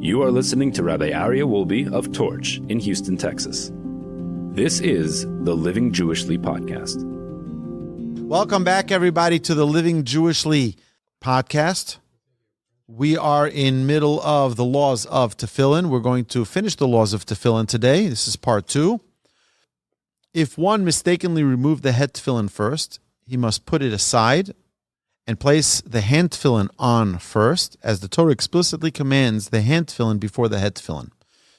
You are listening to Rabbi Aryeh Wolbe of Torch in Houston, Texas. This is the Living Jewishly podcast. Welcome back, everybody, to the Living Jewishly podcast. We are in middle of the laws of Tefillin. We're going to finish the laws of Tefillin today. This is part 2. If one mistakenly removed the head tefillin first, he must put it aside and place the hand tefillin on first, as the Torah explicitly commands the hand tefillin before the head tefillin.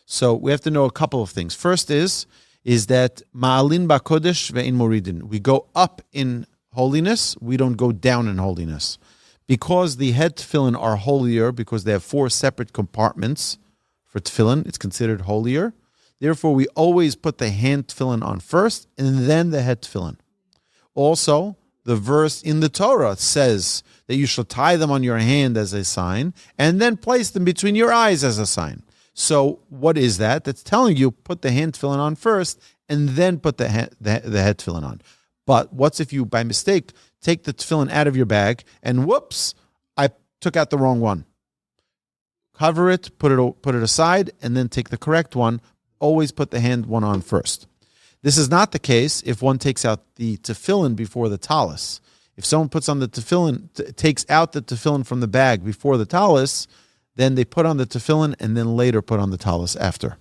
So we have to know a couple of things. First is that ma'alin ba'kodesh ve'in moridin. We go up in holiness, we don't go down in holiness. Because the head tefillin are holier, because they have 4 separate compartments for tefillin, it's considered holier. Therefore, we always put the hand tefillin on first and then the head tefillin. Also, the verse in the Torah says that you shall tie them on your hand as a sign and then place them between your eyes as a sign. So what is that? That's telling you put the hand tefillin on first and then put the head tefillin on. But what's if you, by mistake, take the tefillin out of your bag and whoops, I took out the wrong one. Cover it, put it aside, and then take the correct one. Always put the hand one on first. This is not the case if one takes out the tefillin before the talis. If someone puts on the tefillin, takes out the tefillin from the bag before the talis, then they put on the tefillin and then later put on the talis after.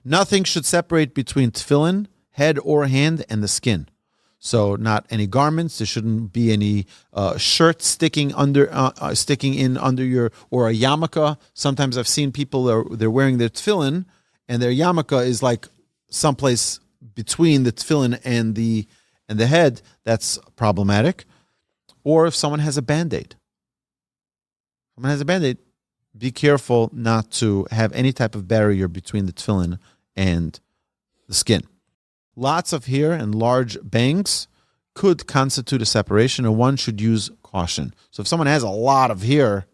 Nothing should separate between tefillin, head or hand, and the skin. So not any garments. There shouldn't be any shirt sticking in under your, or a yarmulke. Sometimes I've seen people they're wearing their tefillin and their yarmulke is like someplace between the tefillin and the head. That's problematic. Or if someone has a Band-Aid. Be careful not to have any type of barrier between the tefillin and the skin. Lots of hair and large bangs could constitute a separation, and one should use caution. So if someone has a lot of hair,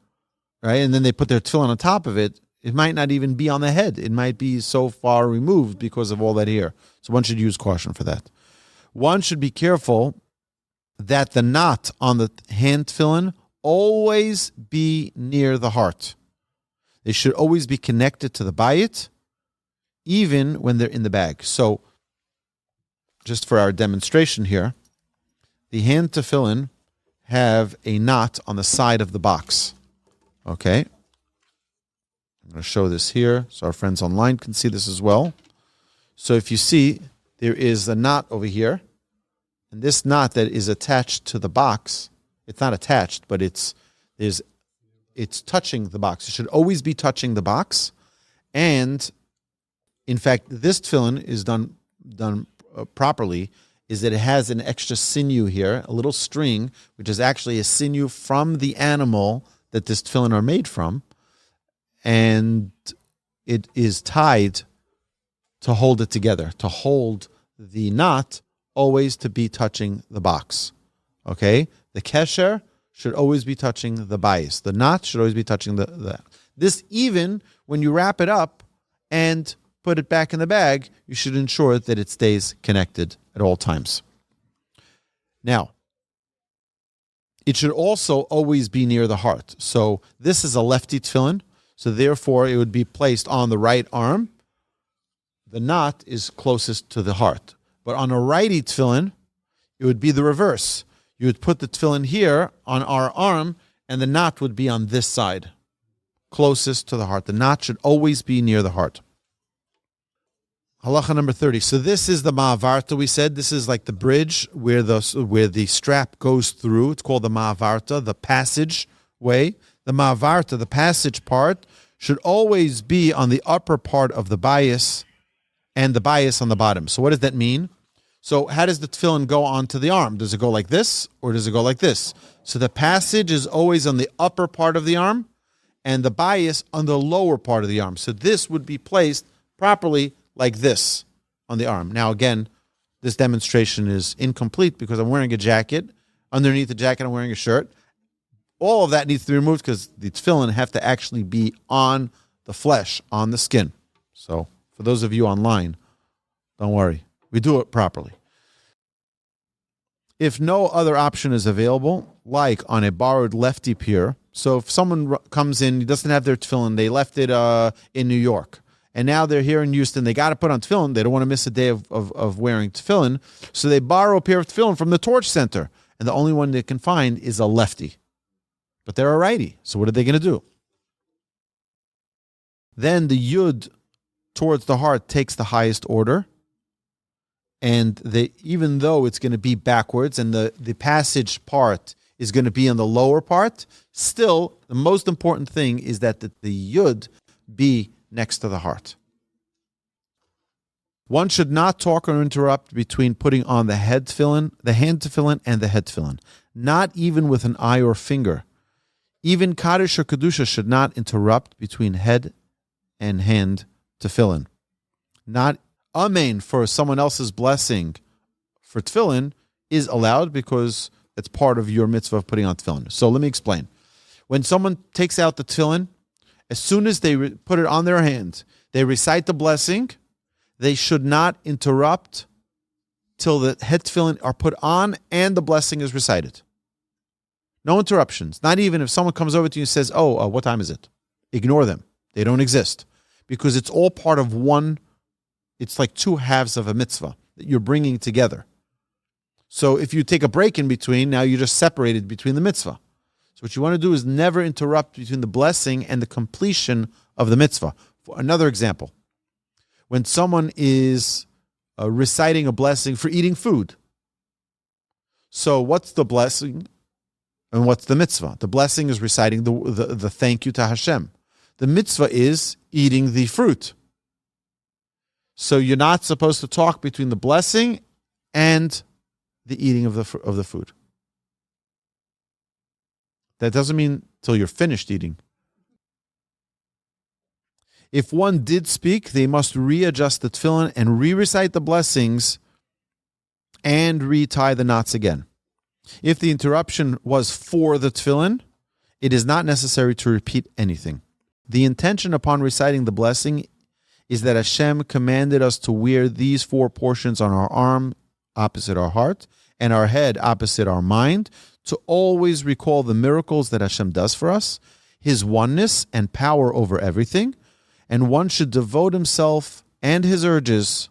right, and then they put their tefillin on top of it, it might not even be on the head. It might be so far removed because of all that hair. So one should use caution for that. One should be careful that the knot on the hand tefillin always be near the heart. They should always be connected to the bayit, even when they're in the bag. So, just for our demonstration here, the hand tefillin have a knot on the side of the box. Okay? I'm going to show this here so our friends online can see this as well. So if you see, there is a knot over here, and this knot that is attached to the box, it's not attached, but it's touching the box. It should always be touching the box. And in fact, this tefillin is done properly, is that it has an extra sinew here, a little string, which is actually a sinew from the animal that this tefillin are made from, and it is tied to hold it together, to hold the knot always to be touching the box. Okay? The kesher should always be touching the bayis. The knot should always be touching the this, even when you wrap it up and put it back in the bag, you should ensure that it stays connected at all times. Now, it should also always be near the heart. So this is a lefty tefillin, so therefore it would be placed on the right arm. The knot is closest to the heart. But on a righty tefillin, it would be the reverse. You would put the tefillin here on our arm, and the knot would be on this side, closest to the heart. The knot should always be near the heart. Halacha number 30. So this is the ma'avarta, we said. This is like the bridge where the strap goes through. It's called the ma'avarta, the passage way. The ma'avarta, the passage part, should always be on the upper part of the bayis and the bayis on the bottom. So what does that mean? So how does the tefillin go onto the arm? Does it go like this or does it go like this? So the passage is always on the upper part of the arm and the bayis on the lower part of the arm. So this would be placed properly like this on the arm. Now again, this demonstration is incomplete because I'm wearing a jacket. Underneath the jacket, I'm wearing a shirt. All of that needs to be removed because the tefillin have to actually be on the flesh, on the skin. So for those of you online, don't worry. We do it properly. If no other option is available, like on a borrowed lefty pier, So if someone comes in, he doesn't have their tefillin, they left it in New York, and now they're here in Houston, they got to put on tefillin, they don't want to miss a day of wearing tefillin, so they borrow a pair of tefillin from the Torch Center, and the only one they can find is a lefty. But they're a righty, so what are they going to do? Then the yud towards the heart takes the highest order, and even though it's going to be backwards, and the passage part is going to be on the lower part, still, the most important thing is that the yud be next to the heart. One should not talk or interrupt between putting on the hand tefillin, and the head tefillin, not even with an eye or finger. Even Kaddish or Kedusha should not interrupt between head and hand tefillin. Not amen for someone else's blessing for tefillin is allowed because it's part of your mitzvah of putting on tefillin. So let me explain. When someone takes out the tefillin, as soon as they put it on their hand, they recite the blessing, they should not interrupt till the head tefillin are put on and the blessing is recited. No interruptions. Not even if someone comes over to you and says, what time is it? Ignore them. They don't exist. Because it's all part of one, it's like two halves of a mitzvah that you're bringing together. So if you take a break in between, now you're just separated between the mitzvah. So what you want to do is never interrupt between the blessing and the completion of the mitzvah. For another example, when someone is reciting a blessing for eating food. So what's the blessing and what's the mitzvah? The blessing is reciting the thank you to Hashem. The mitzvah is eating the fruit. So you're not supposed to talk between the blessing and the eating of the food. That doesn't mean till you're finished eating. If one did speak, they must readjust the tefillin and re-recite the blessings and retie the knots again. If the interruption was for the tefillin, it is not necessary to repeat anything. The intention upon reciting the blessing is that Hashem commanded us to wear these four portions on our arm opposite our heart and our head opposite our mind, to always recall the miracles that Hashem does for us, His oneness and power over everything, and one should devote himself and his urges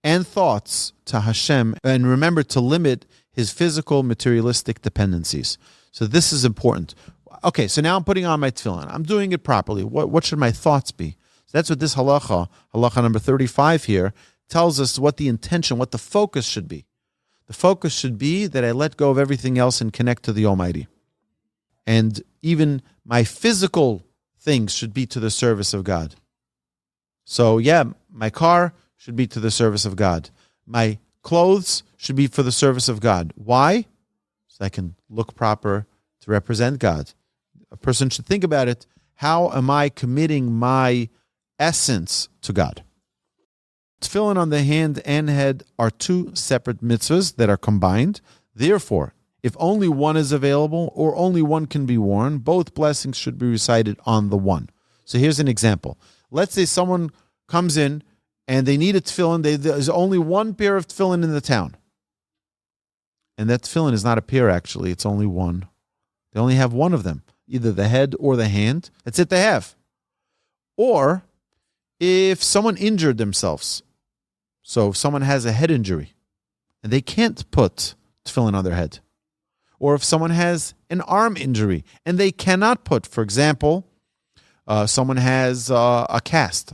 and thoughts to Hashem and remember to limit his physical materialistic dependencies. So this is important. Okay, so now I'm putting on my tefillin. I'm doing it properly. What should my thoughts be? So that's what this halacha number 35 here, tells us what the intention, what the focus should be. The focus should be that I let go of everything else and connect to the Almighty. And even my physical things should be to the service of God. So my car should be to the service of God. My clothes should be for the service of God. Why? So I can look proper to represent God. A person should think about it. How am I committing my essence to God? Tefillin on the hand and head are two separate mitzvahs that are combined. Therefore, if only one is available or only one can be worn, both blessings should be recited on the one. So here's an example. Let's say someone comes in and they need a tefillin. There's only one pair of tefillin in the town. And that tefillin is not a pair, actually. It's only one. They only have one of them, either the head or the hand. That's it they have. Or if someone injured themselves, so if someone has a head injury and they can't put tefillin on their head, or if someone has an arm injury and they cannot put, for example, someone has a cast.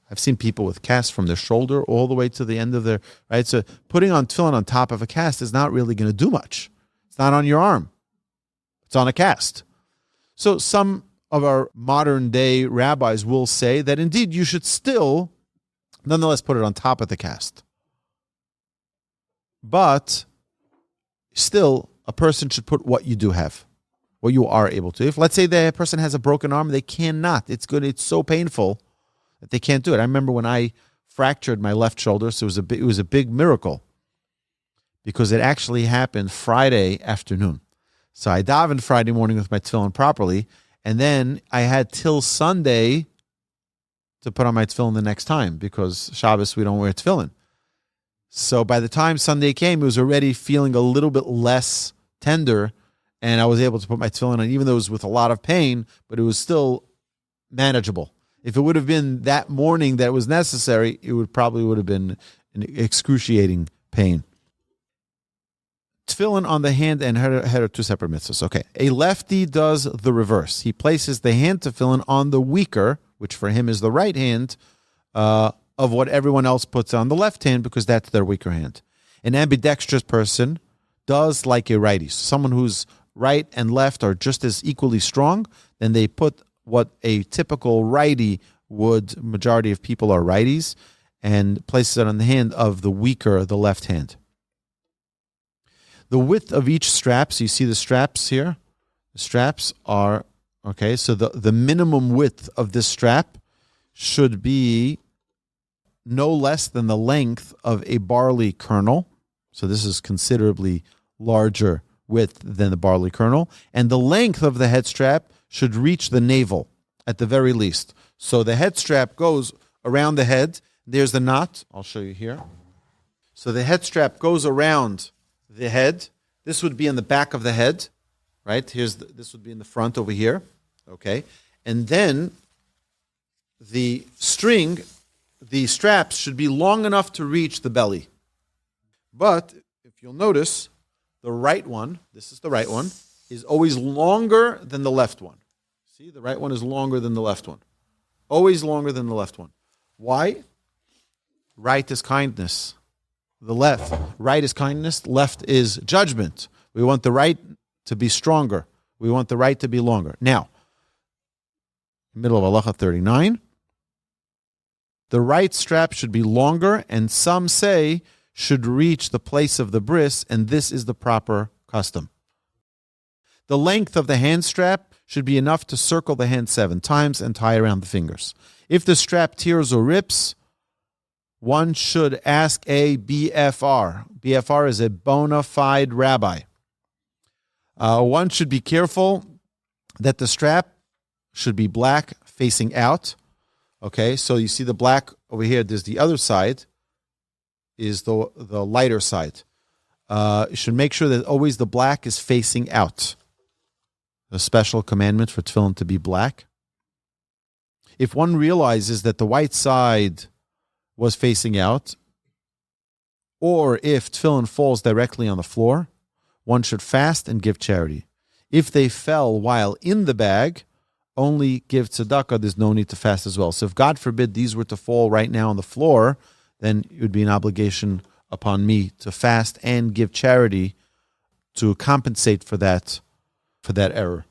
I've seen people with casts from their shoulder all the way to the end of their, right? So putting on tefillin on top of a cast is not really going to do much. It's not on your arm. It's on a cast. So some of our modern day rabbis will say that indeed you should still, nonetheless, put it on top of the cast. But still, a person should put what you do have, what you are able to. If let's say the person has a broken arm, they cannot. It's so painful that they can't do it. I remember when I fractured my left shoulder, so it was a big miracle because it actually happened Friday afternoon. So I davened Friday morning with my tefillin properly, and then I had till Sunday to put on my tefillin the next time because Shabbos we don't wear tefillin. So by the time Sunday came, it was already feeling a little bit less tender, and I was able to put my tefillin on, even though it was with a lot of pain, but it was still manageable. If it would have been that morning that was necessary, it would have been an excruciating pain. Tefillin on the hand and head are two separate mitzvahs. Okay. A lefty does the reverse. He places the hand tefillin on the weaker, which for him is the right hand, of what everyone else puts on the left hand because that's their weaker hand. An ambidextrous person does like a righty. So someone whose right and left are just as equally strong, then they put what a typical righty would, majority of people are righties, and places it on the hand of the weaker, the left hand. The width of each strap, so you see the straps here? The straps are, okay, so the minimum width of this strap should be no less than the length of a barley kernel. So this is considerably larger width than the barley kernel. And the length of the head strap should reach the navel at the very least. So the head strap goes around the head. There's the knot. I'll show you here. So the head strap goes around the head. This would be in the back of the head, right? This would be in the front over here, okay? And then the straps should be long enough to reach the belly. But if you'll notice, the right one, this is the right one, is always longer than the left one. See, the right one is longer than the left one. Always longer than the left one. Why? Right is kindness. Right is kindness, left is judgment. We want the right to be stronger. We want the right to be longer. Now, middle of Halacha 39, the right strap should be longer, and some say should reach the place of the bris, and this is the proper custom. The length of the hand strap should be enough to circle the hand 7 times and tie around the fingers. If the strap tears or rips, one should ask a BFR. BFR is a bona fide rabbi. One should be careful that the strap should be black facing out. Okay, so you see the black over here. There's the other side, is the lighter side. You should make sure that always the black is facing out. A special commandment for tefillin to be black. If one realizes that the white side was facing out, or if tefillin falls directly on the floor, one should fast and give charity. If they fell while in the bag, only give tzedakah. There's no need to fast as well. So if God forbid these were to fall right now on the floor, then it would be an obligation upon me to fast and give charity to compensate for that error.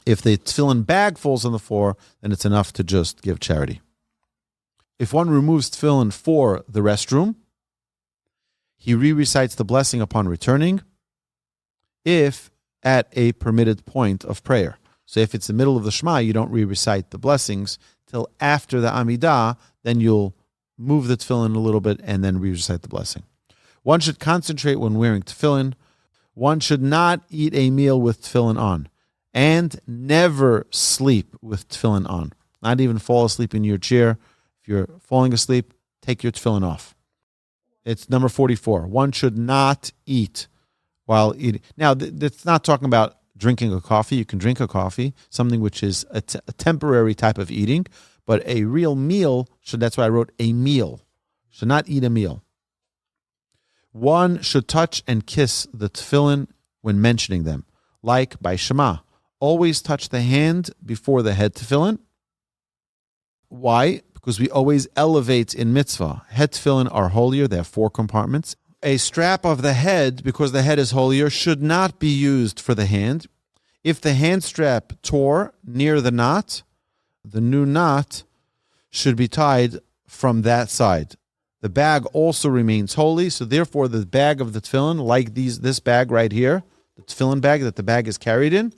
If the tefillin bag falls on the floor, then it's enough to just give charity. If one removes tefillin for the restroom, he re-recites the blessing upon returning, if at a permitted point of prayer. So if it's the middle of the Shema, you don't re-recite the blessings till after the Amidah, then you'll move the tefillin a little bit and then re-recite the blessing. One should concentrate when wearing tefillin. One should not eat a meal with tefillin on, and never sleep with tefillin on. Not even fall asleep in your chair. If you're falling asleep, take your tefillin off. It's number 44. One should not eat while eating. Now, it's not talking about drinking a coffee. You can drink a coffee, something which is a temporary type of eating, but a real meal, that's why I wrote a meal. Should not eat a meal. One should touch and kiss the tefillin when mentioning them, like by Shema. Always touch the hand before the head tefillin. Why? Because we always elevate in mitzvah. Head tefillin are holier. They have 4 compartments. A strap of the head, because the head is holier, should not be used for the hand. If the hand strap tore near the knot, the new knot should be tied from that side. The bag also remains holy, so therefore the bag of the tefillin, like this bag right here, the tefillin bag that the bag is carried in,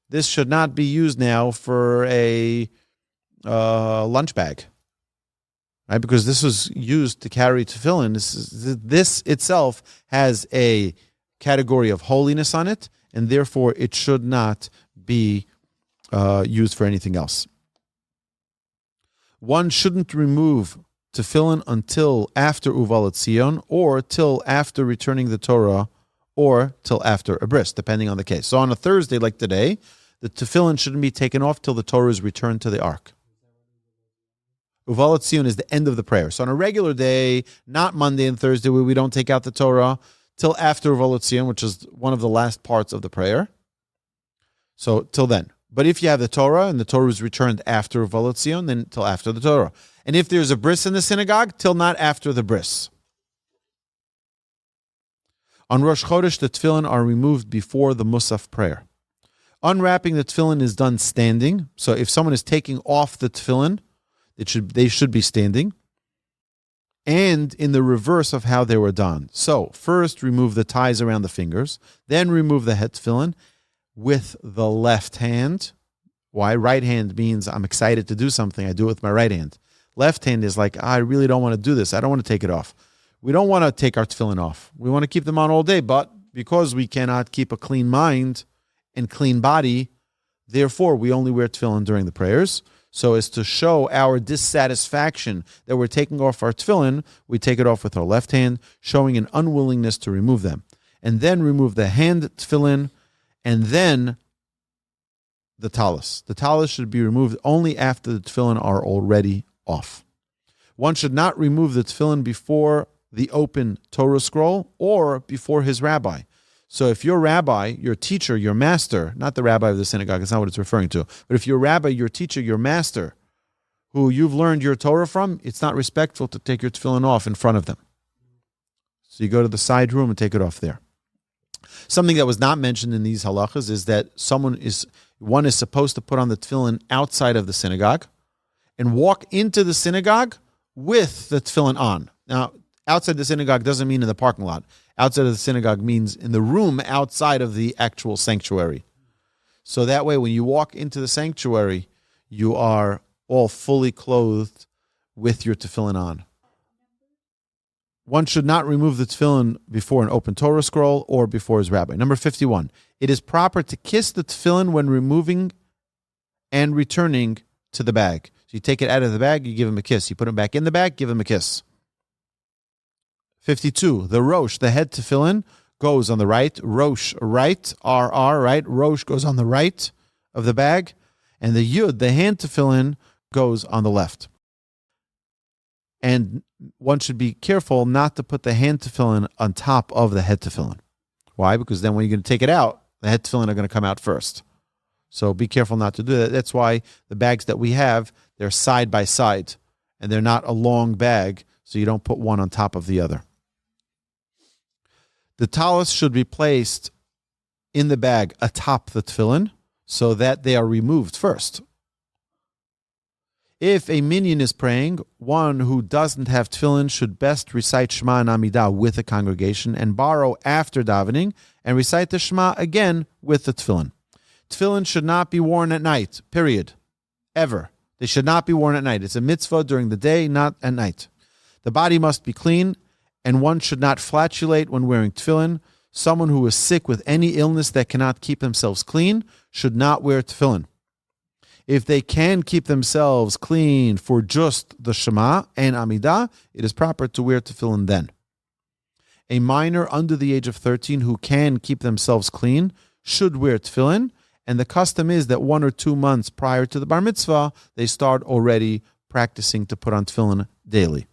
this should not be used now for a lunch bag, right? Because this was used to carry tefillin. This itself has a category of holiness on it, and therefore it should not be used for anything else. One shouldn't remove tefillin until after Uval Tzion or till after returning the Torah or till after a bris, depending on the case. So on a Thursday like today, the tefillin shouldn't be taken off till the Torah is returned to the ark. Uvalat Sion is the end of the prayer. So on a regular day, not Monday and Thursday, where we don't take out the Torah, till after Uvalat Sion, which is one of the last parts of the prayer. So till then. But if you have the Torah and the Torah is returned after Uvalat Sion, then till after the Torah. And if there's a bris in the synagogue, till not after the bris. On Rosh Chodesh, the tefillin are removed before the Musaf prayer. Unwrapping the tefillin is done standing. So if someone is taking off the tefillin, they should be standing. And in the reverse of how they were done. So first remove the ties around the fingers, then remove the head tefillin with the left hand. Why? Right hand means I'm excited to do something. I do it with my right hand. Left hand is like, I really don't want to do this. I don't want to take it off. We don't want to take our tefillin off. We want to keep them on all day, but because we cannot keep a clean mind and clean body, therefore we only wear tefillin during the prayers. So as to show our dissatisfaction that we're taking off our tefillin, we take it off with our left hand, showing an unwillingness to remove them. And then remove the hand tefillin, and then the talus. The talus should be removed only after the tefillin are already off. One should not remove the tefillin before the open Torah scroll or before his rabbi. So if your rabbi, your teacher, your master, not the rabbi of the synagogue, that's not what it's referring to, but if your rabbi, your teacher, your master, who you've learned your Torah from, it's not respectful to take your tefillin off in front of them. So you go to the side room and take it off there. Something that was not mentioned in these halachas is that one is supposed to put on the tefillin outside of the synagogue and walk into the synagogue with the tefillin on. Now, outside the synagogue doesn't mean in the parking lot. Outside of the synagogue means in the room outside of the actual sanctuary. So that way, when you walk into the sanctuary, you are all fully clothed with your tefillin on. One should not remove the tefillin before an open Torah scroll or before his rabbi. Number 51, it is proper to kiss the tefillin when removing and returning to the bag. So you take it out of the bag, you give him a kiss. You put him back in the bag, give him a kiss. 52, the rosh, the head tefillin, goes on the right. Rosh, right. RR, right. Rosh goes on the right of the bag. And the yud, the hand tefillin, goes on the left. And one should be careful not to put the hand tefillin on top of the head tefillin. Why? Because then when you're going to take it out, the head tefillin are going to come out first. So be careful not to do that. That's why the bags that we have, they're side by side. And they're not a long bag, so you don't put one on top of the other. The talus should be placed in the bag atop the tefillin so that they are removed first. If a minyan is praying, one who doesn't have tefillin should best recite Shema and Amidah with the congregation and borrow after davening and recite the Shema again with the tefillin. Tefillin should not be worn at night, period. Ever. They should not be worn at night. It's a mitzvah during the day, not at night. The body must be clean, and one should not flatulate when wearing tefillin. Someone who is sick with any illness that cannot keep themselves clean should not wear tefillin. If they can keep themselves clean for just the Shema and Amidah, it is proper to wear tefillin then. A minor under the age of 13 who can keep themselves clean should wear tefillin, and the custom is that 1 or 2 months prior to the bar mitzvah, they start already practicing to put on tefillin daily.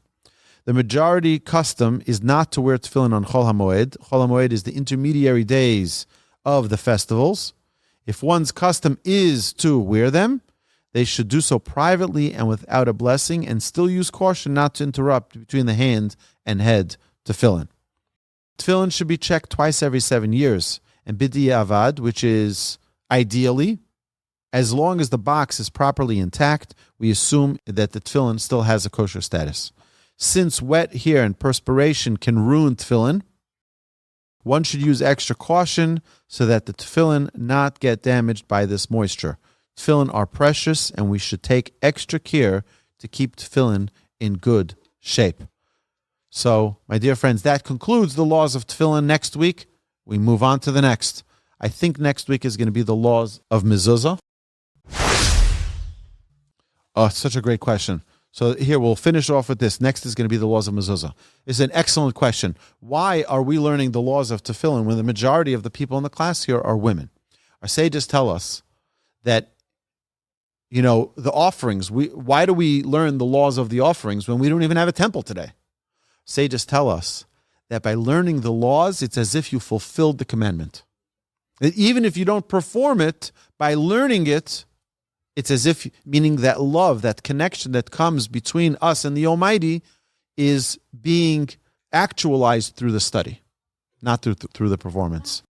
The majority custom is not to wear tefillin on Chol HaMoed. Chol HaMoed is the intermediary days of the festivals. If one's custom is to wear them, they should do so privately and without a blessing, and still use caution not to interrupt between the hand and head tefillin. Tefillin should be checked twice every 7 years, and b'di'avad, which is ideally, as long as the box is properly intact, we assume that the tefillin still has a kosher status. Since wet hair and perspiration can ruin tefillin, one should use extra caution so that the tefillin not get damaged by this moisture. Tefillin are precious, and we should take extra care to keep tefillin in good shape. So, my dear friends, that concludes the laws of tefillin. Next week, we move on to the next. I think next week is going to be the laws of mezuzah. Oh, it's such a great question. So here, we'll finish off with this. Next is going to be the laws of mezuzah. It's an excellent question. Why are we learning the laws of tefillin when the majority of the people in the class here are women? Our sages tell us that, the offerings, why do we learn the laws of the offerings when we don't even have a temple today? Sages tell us that by learning the laws, it's as if you fulfilled the commandment. That even if you don't perform it, by learning it, it's as if, meaning that love, that connection that comes between us and the Almighty is being actualized through the study, not through the performance.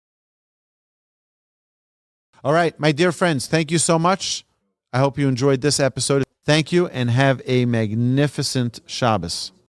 All right, my dear friends, thank you so much. I hope you enjoyed this episode. Thank you and have a magnificent Shabbos.